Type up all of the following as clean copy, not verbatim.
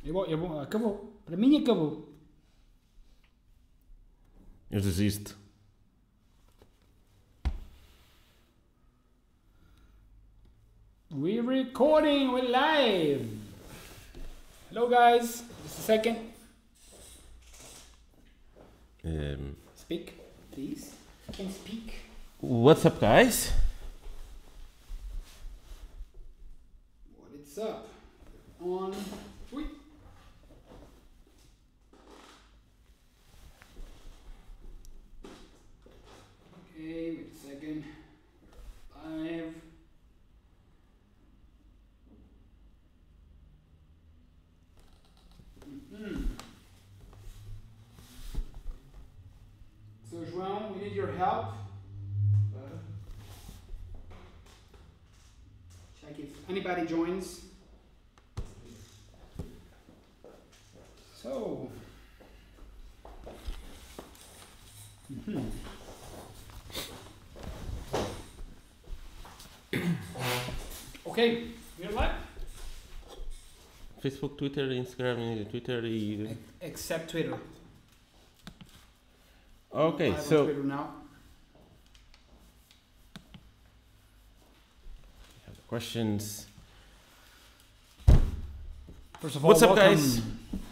Acabou. Para mim acabou. Eu desisto. We're recording, we're live. Hello guys, just a second. Speak, please. You can speak. What's up, guys? What is up? On. Wait. Okay, wait a second. Live. So João, we need your help. Check if anybody joins. So. Okay, we're live. Facebook, Twitter, Instagram, Twitter. Except Twitter. Okay, Live on so Twitter now. questions. First of all, What's up, welcome. guys?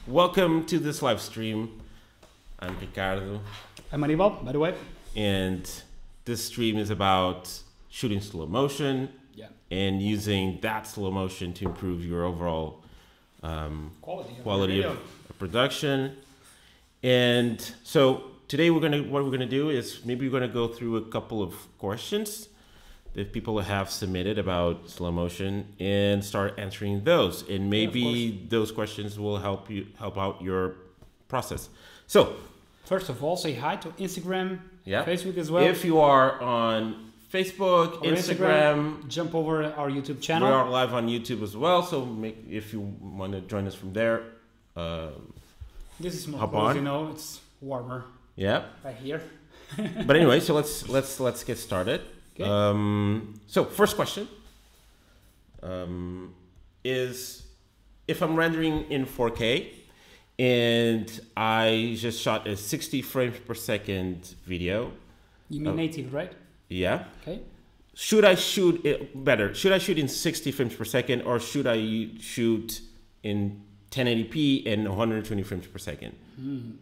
Welcome to this live stream. I'm Ricardo, I'm Aníbal, by the way. and this stream is about shooting slow motion Yeah. and using that slow motion to improve your overall quality of production. And so today what we're gonna do is maybe we're gonna go through a couple of questions that people have submitted about slow motion and start answering those. And maybe those questions will help out your process. So First of all, say hi to Instagram, yeah, Facebook as well. if you are on Facebook, Or Instagram, jump over our YouTube we channel. are live on YouTube as well. So if you want to join us from there, This is more hop close, on. you know, it's warmer yeah. right here. But anyway, so let's get started. Okay. So first question is, if I'm rendering in 4K and I just shot a 60 frames per second video, You mean native, right? yeah, Okay. should I shoot it better? Should I shoot in 60 frames per second, or should I shoot in 1080p and 120 frames per second?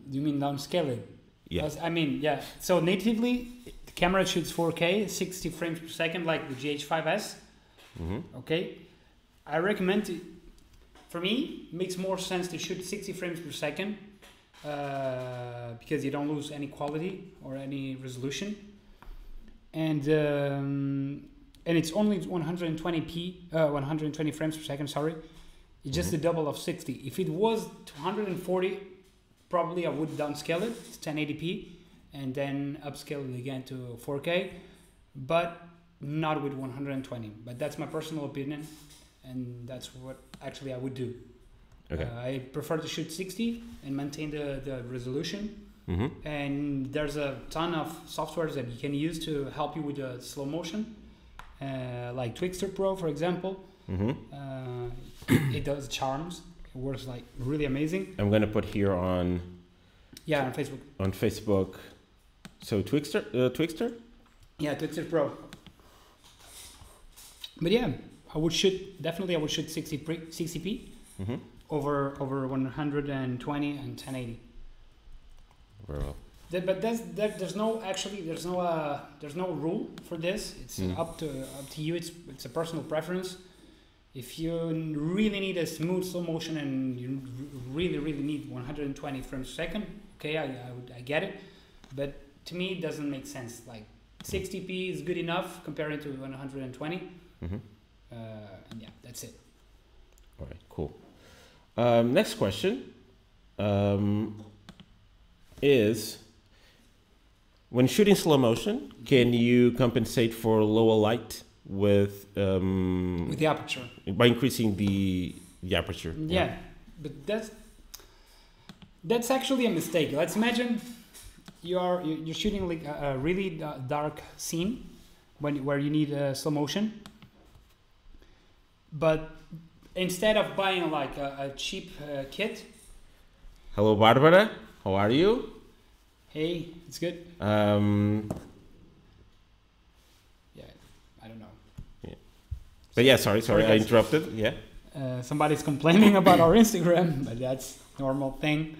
You mean downscaling? Yeah. I mean, yeah. So natively, the camera shoots 4K, 60 frames per second, like the GH5S. Okay. I recommend it. For me, it makes more sense to shoot 60 frames per second because you don't lose any quality or any resolution. And it's only 120 frames per second, sorry. It's just the double of 60. If it was 240, probably I would downscale it, it's 1080p, and then upscale it again to 4K, but not with 120. But that's my personal opinion, and that's what actually I would do. Okay. I prefer to shoot 60 and maintain the resolution. And there's a ton of softwares that you can use to help you with the slow motion, like Twixtor Pro, for example. It does charms. It works like really amazing. I'm gonna put here on Facebook. On Facebook. So Twixtor. Yeah, Twixtor Pro. But yeah, I would shoot 60p over 120 and 1080. Very well. But there's no rule for this. It's up to you. It's a personal preference. If you really need a smooth slow motion and you really need 120 frames per second, okay, I get it. But to me, it doesn't make sense. Like 60p is good enough compared to 120. And yeah, that's it. All right, cool. Next question is, when shooting slow motion, can you compensate for lower light with the aperture? By increasing the aperture? Yeah, but that's actually a mistake. Let's imagine you're shooting like a really dark scene where you need slow motion, but instead of buying like a cheap kit. Hello, Barbara. How are you? Hey, it's good. Yeah, I don't know. Yeah. But yeah, sorry, I interrupted. Yeah. Somebody's complaining about our Instagram, but that's normal thing.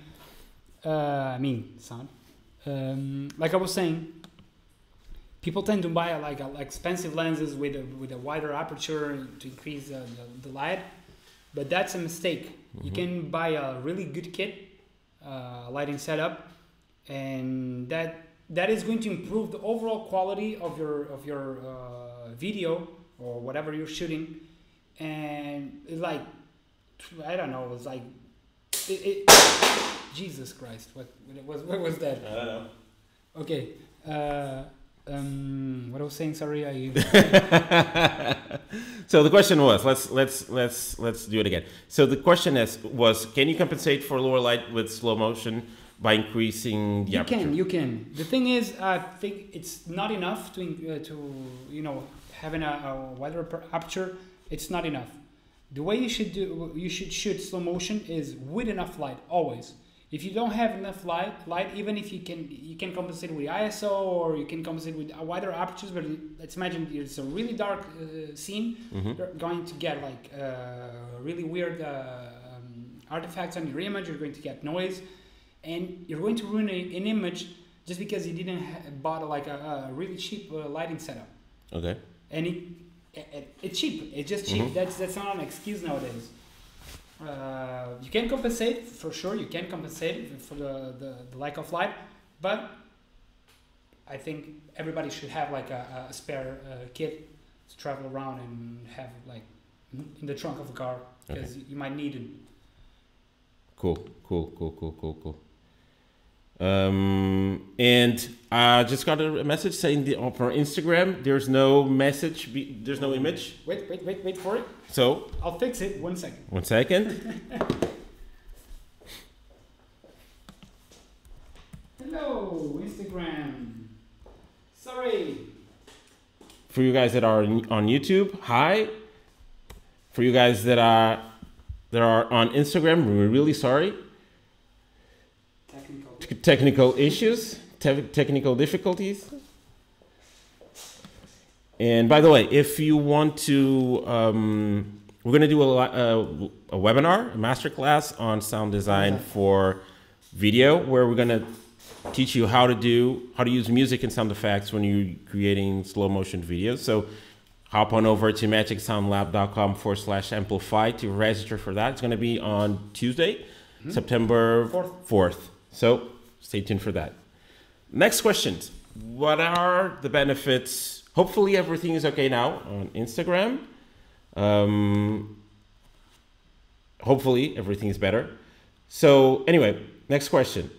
Sound. Like I was saying, people tend to buy like expensive lenses with a wider aperture to increase the light, but that's a mistake. You can buy a really good kit, lighting setup, and that is going to improve the overall quality of your video or whatever you're shooting. And it's like, I don't know, it's like Jesus Christ, what was that? I don't know. Okay. What I was saying, sorry, So the question was, let's do it again. So the question was, can you compensate for lower light with slow motion by increasing the aperture? You can. The thing is, I think it's not enough to having a wider aperture. It's not enough. The way you should shoot slow motion is with enough light always. If you don't have enough light, even if you can compensate with ISO or you can compensate with wider apertures, but let's imagine it's a really dark scene, you're going to get like really weird artifacts on your image, you're going to get noise, and you're going to ruin an image just because you didn't bought like a really cheap lighting setup. Okay. And it's cheap, it's just cheap, that's not an excuse nowadays. You can compensate, for sure, you can compensate for the lack of light, but I think everybody should have like a spare kit to travel around and have like in the trunk of a car, because you might need it. Cool. And I just got a message saying for Instagram, there's no message, there's no image. Wait for it. So I'll fix it. 1 second. 1 second. Hello, Instagram. Sorry. For you guys that are on YouTube, hi. For you guys that are on Instagram, we're really sorry. Technical issues, technical difficulties. And by the way, if you want to, we're going to do a webinar, a masterclass on sound design for video, where we're going to teach you how to use music and sound effects when you're creating slow motion videos. So hop on over to magicsoundlab.com/amplify to register for that. It's going to be on Tuesday, September 4th. So stay tuned for that. Next questions. What are the benefits? Hopefully everything is okay now on Instagram. Hopefully everything is better. So anyway, next question.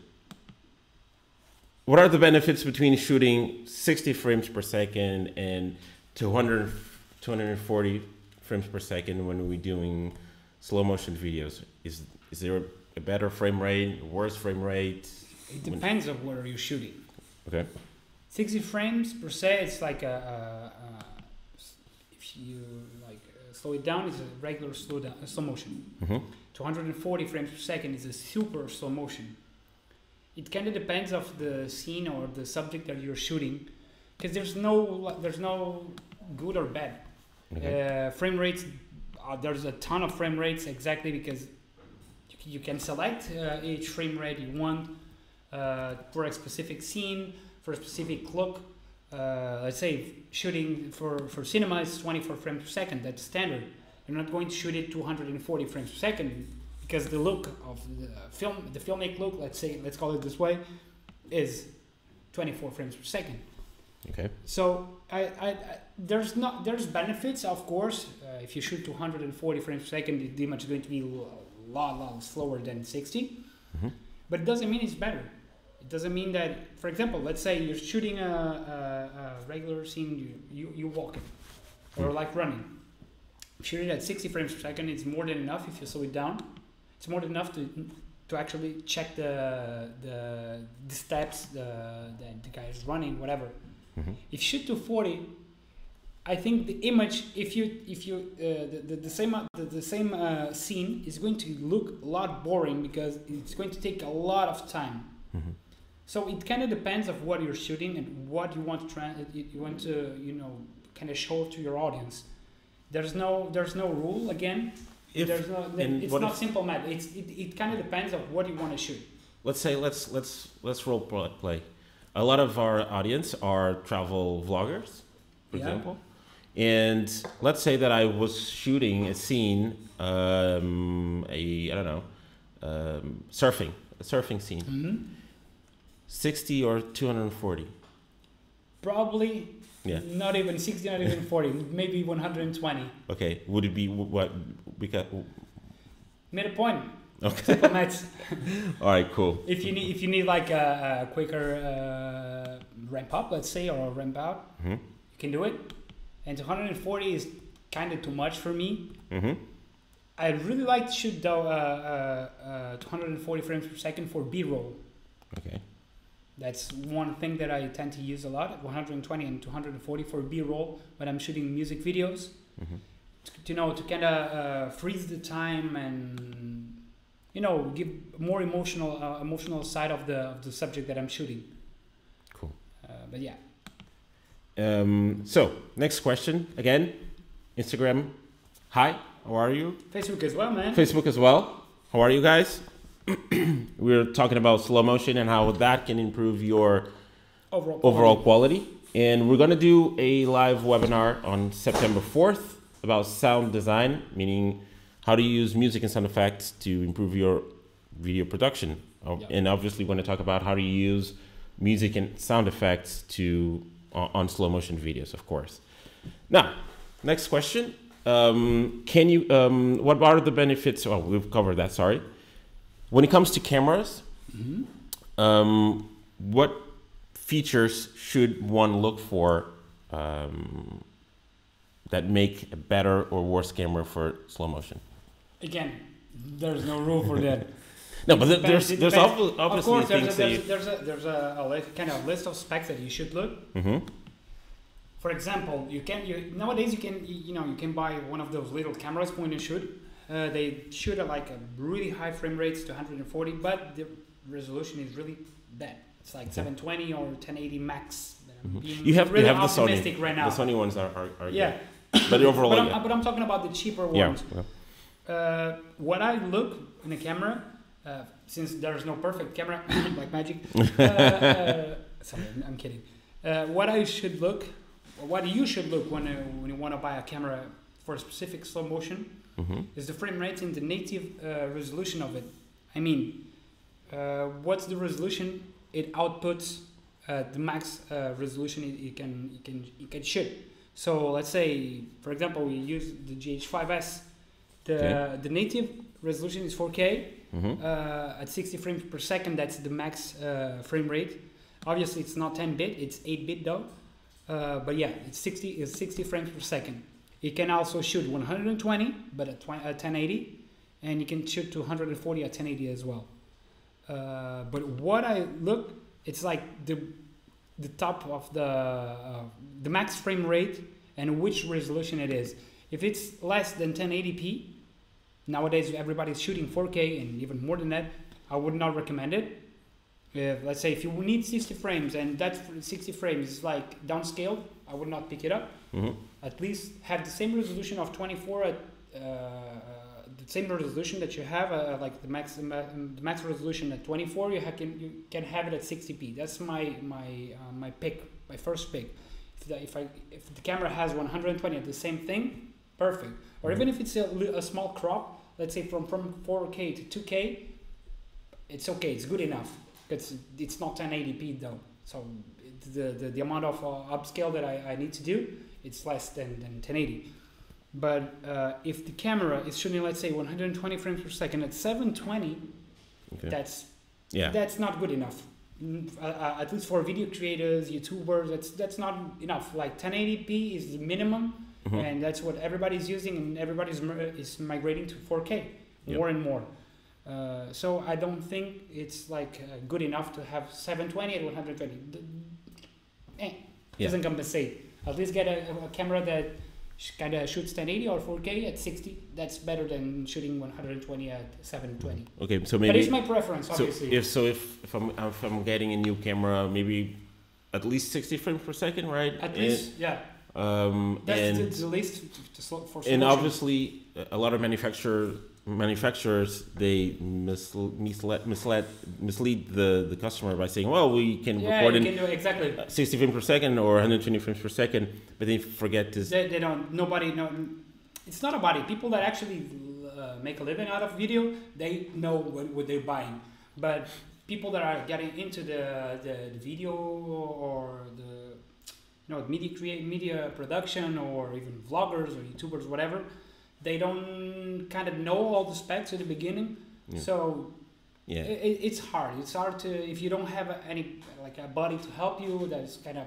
What are the benefits between shooting 60 frames per second and 240 frames per second when we're doing slow motion videos? Is there a better frame rate, a worse frame rate? It depends on where you're shooting. Okay. 60 frames per se, it's like if you like slow it down, it's a regular slow motion. 240 frames per second is a super slow motion. It kind of depends of the scene or the subject that you're shooting, because there's no good or bad. Frame rates, there's a ton of frame rates exactly because you can select each frame rate you want for a specific scene, for a specific look. Let's say shooting for cinema is 24 frames per second, that's standard. You're not going to shoot it 240 frames per second because the look of the filmic look, let's call it this way, is 24 frames per second. Okay. So there's benefits, of course. If you shoot 240 frames per second, the image is going to be a lot slower than 60. But it doesn't mean it's better. It doesn't mean that, for example, let's say you're shooting a regular scene, you walking or like running. Shooting at 60 frames per second, it's more than enough if you slow it down. It's more than enough to actually check the steps that the guy is running, whatever. If you shoot 240, I think the image, if you the same scene is going to look a lot boring because it's going to take a lot of time. Mm-hmm. So it kind of depends of what you're shooting and what you want to kind of show to your audience. There's no rule again. It's not simple math. It kind of depends of what you want to shoot. Let's say let's role play. A lot of our audience are travel vloggers, for example. And let's say that I was shooting a scene, a surfing scene. Mm-hmm. 60 or 240? Probably. Yeah. Not even 60, not even 40, maybe 120. Okay. Would it be what? Because made a point. Okay. Simple maths. All right. Cool. If you need like a quicker ramp up, let's say, or a ramp out, mm-hmm. you can do it. And 240 is kind of too much for me. Mm-hmm. I'd really like to shoot though 240 frames per second for B-roll. Okay. That's one thing that I tend to use a lot, 120 and 240 for B-roll when I'm shooting music videos. Mm-hmm. To kind of freeze the time and, give more emotional side of the subject that I'm shooting. Cool. But yeah. So next question again, Instagram. Hi, how are you? Facebook as well, man. Facebook as well. How are you guys? We're talking about slow motion and how that can improve your overall quality. And we're going to do a live webinar on September 4th about sound design, meaning how to use music and sound effects to improve your video production. Yep. And obviously we're going to talk about how to use music and sound effects on slow motion videos, of course. Now, next question. What are the benefits? Oh, we've covered that, sorry. When it comes to cameras, mm-hmm. What features should one look for that make a better or worse camera for slow motion? Again, there's no rule for that. No, but there's obviously of course, things there's a kind of list of specs that you should look. Mm-hmm. For example, nowadays you can buy one of those little cameras point and shoot. They shoot at like a really high frame rates to 140, but the resolution is really bad. It's like 720 or 1080 max. Mm-hmm. You have the Sony right now. The Sony ones are yeah. But overall, but I'm talking about the cheaper ones. Yeah. When I look in a camera, since there's no perfect camera like Magic, sorry, I'm kidding. What you should look when you want to buy a camera for a specific slow motion mm-hmm. is the frame rate and the native resolution of it. I mean, what's the resolution? It outputs the max resolution it can shoot. So let's say, for example, we use the GH5S. The native resolution is 4K mm-hmm. at 60 frames per second. That's the max frame rate. Obviously, it's not 10-bit; it's 8-bit though. But yeah, it's 60 frames per second. It can also shoot 120, but at 1080, and you can shoot to 140 at 1080 as well. But what I look, it's like the top of the max frame rate and which resolution it is. If it's less than 1080p, nowadays everybody's shooting 4K and even more than that, I would not recommend it. Let's say if you need 60 frames and that 60 frames is like downscaled, I would not pick it up. Mm-hmm. At least have the same resolution of 24 at the same resolution that you have, like the max resolution at 24. You can have it at 60p. That's my pick, my first pick. If the camera has 120 at the same thing, perfect. Or even if it's a small crop, let's say from 4K to 2K, it's okay. It's good enough. It's not 1080p though. So the amount of upscale that I need to do, it's less than 1080. But if the camera is shooting, let's say 120 frames per second at 720, okay. That's not good enough. At least for video creators, YouTubers, that's not enough. Like 1080p is the minimum, mm-hmm. and that's what everybody's using, and everybody's is migrating to 4K more and more. So I don't think it's like good enough to have 720 at 120. Doesn't compensate. At least get a camera that kind of shoots 1080 or 4K at 60. That's better than shooting 120 at 720. Okay, so maybe. But it's my preference, obviously. So if I'm getting a new camera, maybe at least 60 frames per second, right? At least, yeah. That's the least for. And obviously, a lot of manufacturers they mislead the customer by saying, well, we can record in exactly 60 frames per second or 120 frames per second, but they forget this. They don't. Nobody know. It's not about it. People that actually make a living out of video, they know what they're buying. But people that are getting into the video or the media production or even vloggers or YouTubers, whatever, they don't kind of know all the specs at the beginning. Yeah. So it's hard. It's hard to, if you don't have a buddy to help you that's kind of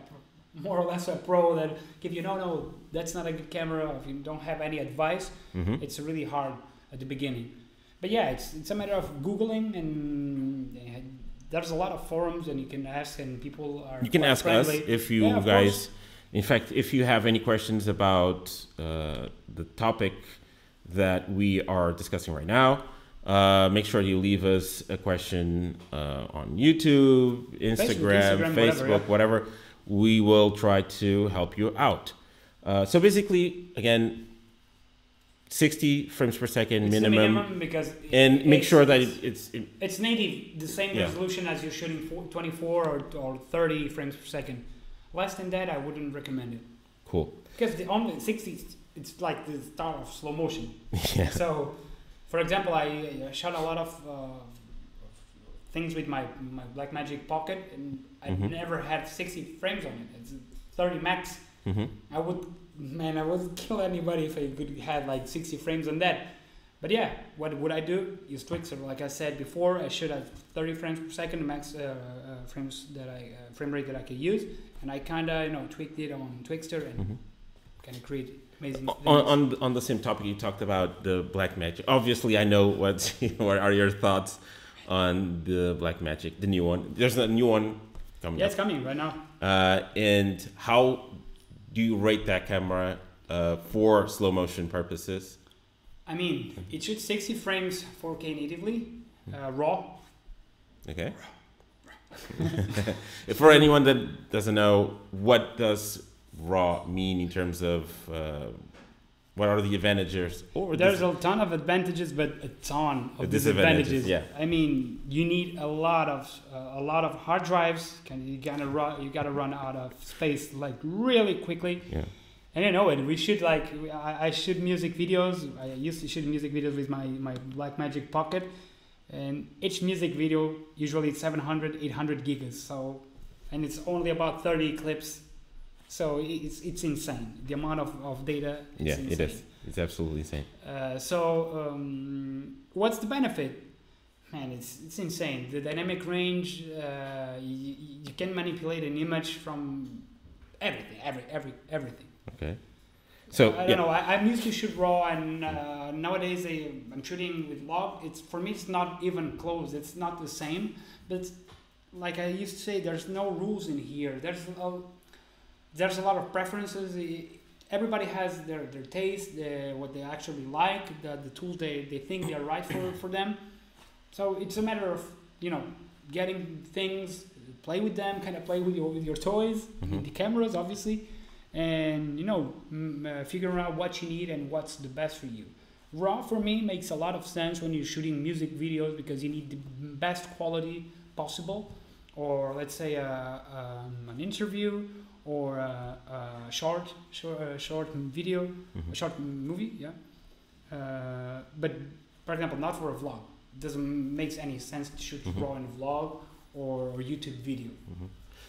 more or less a pro that give you, no, that's not a good camera. If you don't have any advice, it's really hard at the beginning. But yeah, it's a matter of Googling, and there's a lot of forums, and you can ask, and people are. You can ask friendly. Us if you guys. In fact, if you have any questions about the topic that we are discussing right now, make sure you leave us a question on YouTube, Instagram, Facebook, whatever. We will try to help you out. So basically, again, 60 frames per second minimum, because make sure that it's native, the same resolution as you're shooting 24 or 30 frames per second. Less than that, I wouldn't recommend it. Cool. Because the only 60, it's like the start of slow motion. Yeah. So, for example, I shot a lot of things with my Blackmagic Pocket, and I never had 60 frames on it. It's 30 max. I would kill anybody if I could have like 60 frames on that. But yeah, what would I do? Use Twixtor. Like I said before, I should have 30 frames per second max frame rate that I could use, and I kind of tweaked it on Twixtor and kind of create amazing things. On the same topic, you talked about the Blackmagic. Obviously, I know what are your thoughts on the Blackmagic, the new one. There's a new one coming. Yeah, it's coming right now. And how do you rate that camera for slow motion purposes? I mean, it shoots 60 frames 4K natively, raw. Okay. For anyone that doesn't know, what does raw mean in terms of what are the advantages? There's a ton of advantages, but a ton of disadvantages. Yeah. I mean, you need a lot of hard drives. You gotta run out of space like really quickly. Yeah. And we shoot I shoot music videos. I used to shoot music videos with my Blackmagic Pocket, and each music video usually it's 700, 800 gigas. So, and it's only about 30 clips. So it's insane. The amount of data. Insane. It is. It's absolutely insane. What's the benefit? Man, it's insane. The dynamic range. You can manipulate an image from everything. Okay. So I don't know. I'm used to shoot raw, and nowadays I'm shooting with log. For me, it's not even close. It's not the same. But like I used to say, there's no rules in here. There's a lot of preferences. Everybody has their taste, what they actually like, the tools they think they're right for them. So it's a matter of getting things, play with them, kind of play with your toys, the cameras, obviously. And figuring out what you need and what's the best for you. Raw for me makes a lot of sense when you're shooting music videos because you need the best quality possible, or let's say an interview or a short video, a short movie, but for example, not for a vlog. It doesn't make any sense to shoot raw in a vlog or YouTube video.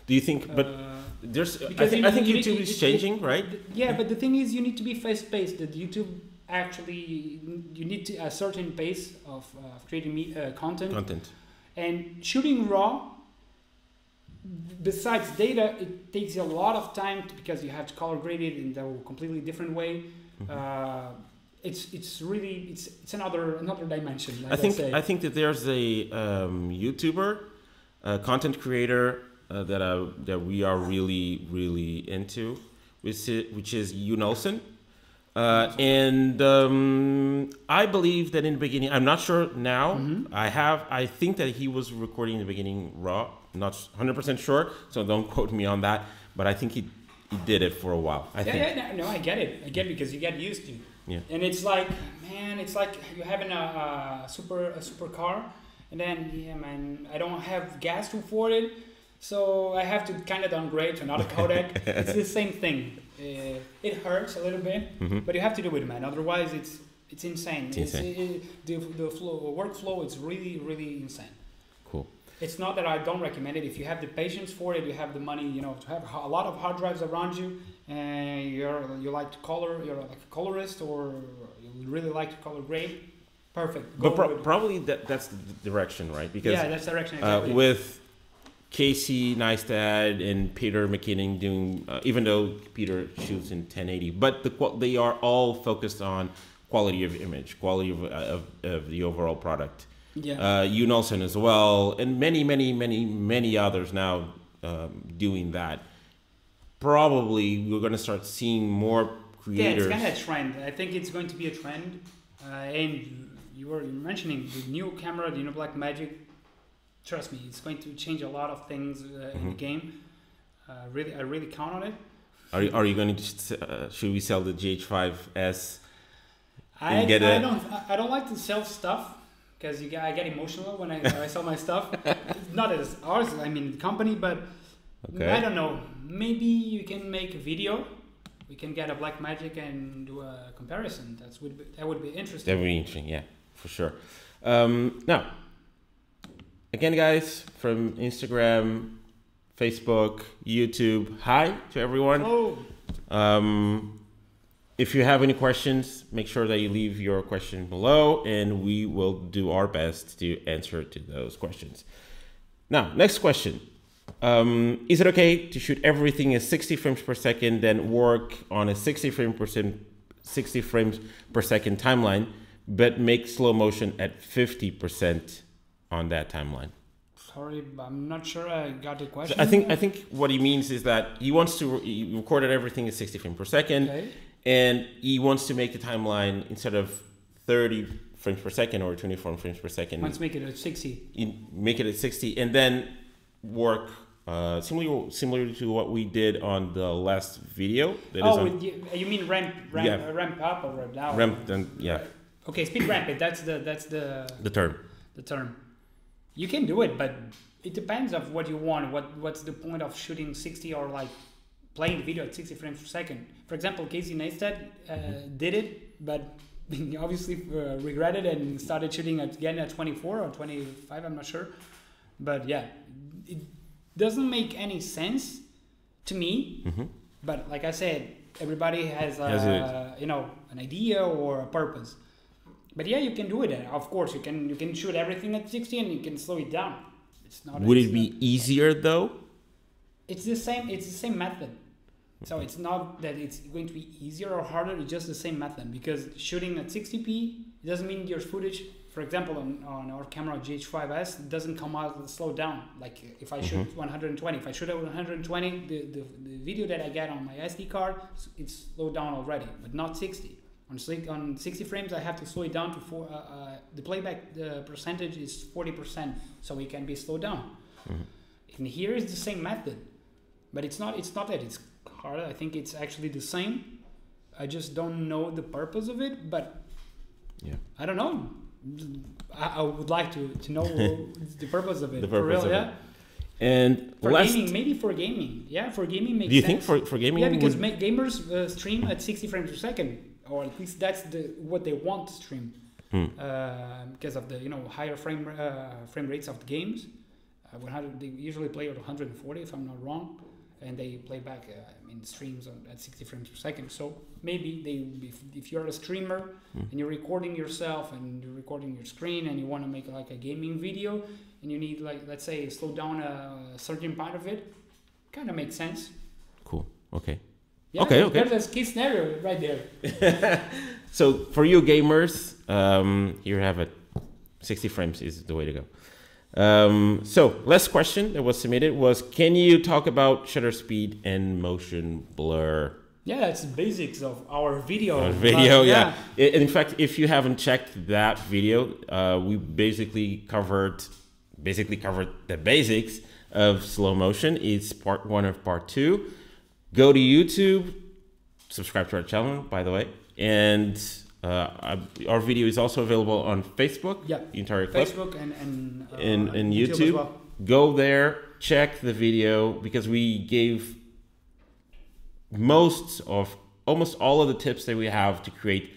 Do you think? But I think YouTube is changing, right? But the thing is, you need to be fast-paced. That YouTube actually, you need a certain pace of creating content. And shooting raw, besides data, it takes you a lot of time because you have to color grade it in a completely different way. It's really another dimension. I think that there's a YouTuber, content creator. That we are really into, which is Unelson. And I believe that in the beginning, I'm not sure now. I think that he was recording in the beginning raw. I'm not 100% sure, so don't quote me on that. But I think he did it for a while. I think. No, I get it. I get it because you get used to. Yeah. And it's like, man, it's like you're having a super car, and then man, I don't have gas to afford it, so I have to kind of downgrade to another codec. It's the same thing. It hurts a little bit, but you have to do it, man. Otherwise, it's insane. The workflow is really insane. Cool. It's not that I don't recommend it. If you have the patience for it, you have the money, to have a lot of hard drives around you, and you like to color, you're like a colorist, or you really like to color grade, perfect. But probably that's the direction, right? Because that's the direction exactly. With Casey Neistat and Peter McKinnon doing, even though Peter shoots in 1080, but they are all focused on quality of image, quality of the overall product. Yeah. Unelson as well, and many others now doing that. Probably we're going to start seeing more creators. Yeah, it's kind of a trend. I think it's going to be a trend. And you were mentioning the new camera, the Blackmagic. Trust me, it's going to change a lot of things in the game. I really count on it. Are you going to should we sell the GH5S? I don't like to sell stuff because I get emotional when I sell my stuff. Not as ours, I mean the company, but okay. I don't know. Maybe you can make a video. We can get a Blackmagic and do a comparison. That would be interesting. That would be interesting, yeah, for sure. Now, again, guys, from Instagram, Facebook, YouTube, hi to everyone. Oh. If you have any questions, make sure that you leave your question below, and we will do our best to answer to those questions. Now, next question. Is it okay to shoot everything at 60 frames per second, then work on a 60 frames per second timeline, but make slow motion at 50% on that timeline? Sorry, I'm not sure I got the question. I think what he means is that he recorded everything at 60 frames per second, okay. And he wants to make the timeline instead of 30 frames per second or 24 frames per second. Let's make it at 60. Make it at 60, and then work similar to what we did on the last video. You mean ramp up or ramp down? Ramp, then yeah. Right. Okay, speed ramp it. That's the term. The term. You can do it, but it depends of what you want. What's the point of shooting 60 or like playing the video at 60 frames per second? For example, Casey Neistat did it, but obviously regretted and started shooting again at 24 or 25. I'm not sure, but yeah, it doesn't make any sense to me. But like I said, everybody has an idea or a purpose. But yeah, you can do it. Of course, you can shoot everything at 60 and you can slow it down. It's not. Would it be easier though? It's the same method. So it's not that it's going to be easier or harder. It's just the same method, because shooting at 60p doesn't mean your footage, for example, on our camera GH5S, doesn't come out slowed down. Like if I shoot 120, if I shoot at 120, the video that I get on my SD card, it's slowed down already, but not 60. On 60 frames, I have to slow it down to the playback percentage is 40%, so it can be slowed down. And here is the same method, but it's not that it's hard. I think it's actually the same. I just don't know the purpose of it, but yeah, I don't know. I would like to know the purpose of it. The purpose for real, of it. And for gaming, maybe for gaming. Yeah, for gaming makes sense. Do you think for gaming? Yeah, because gamers stream at 60 frames per second, or at least that's what they want to stream, because of the higher frame rates of the games. They usually play at 140, if I'm not wrong, and they play back streams at 60 frames per second. So maybe if you're a streamer and you're recording yourself and you're recording your screen and you want to make like a gaming video and you need, like, let's say, slow down a certain part of it, kind of makes sense. Cool. Okay. Yeah, okay. There's a case scenario right there. So for you gamers, here have it. 60 frames is the way to go. So last question that was submitted was, can you talk about shutter speed and motion blur? Yeah, that's the basics of our video. Yeah. In fact, if you haven't checked that video, we basically covered the basics of slow motion. It's part 1 of part 2. Go to YouTube, subscribe to our channel, by the way, and our video is also available on Facebook. Yeah, the entire clip. Facebook and YouTube. as well. Go there, check the video, because we gave almost all of the tips that we have to create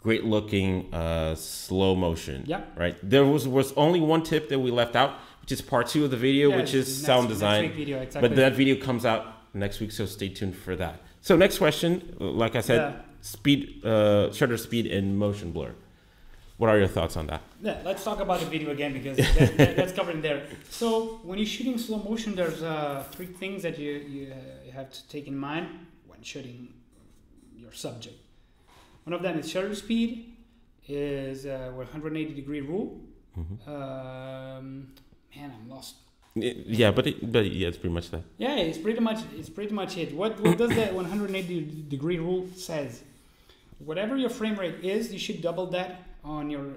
great looking slow motion. Yeah. Right. There was only one tip that we left out, which is part 2 of the video, which is sound design. Next week video, exactly. But that video comes out next week, so stay tuned for that. So next question, like I said, speed, shutter speed and motion blur. What are your thoughts on that? Yeah, let's talk about the video again, because that's covered in there. So when you're shooting slow motion, there's 3 things that you have to take in mind when shooting your subject. One of them is shutter speed, is 180-degree rule. Man, I'm lost. Yeah, but it's pretty much that. Yeah, it's pretty much it. What does that 180-degree rule says? Whatever your frame rate is, you should double that on your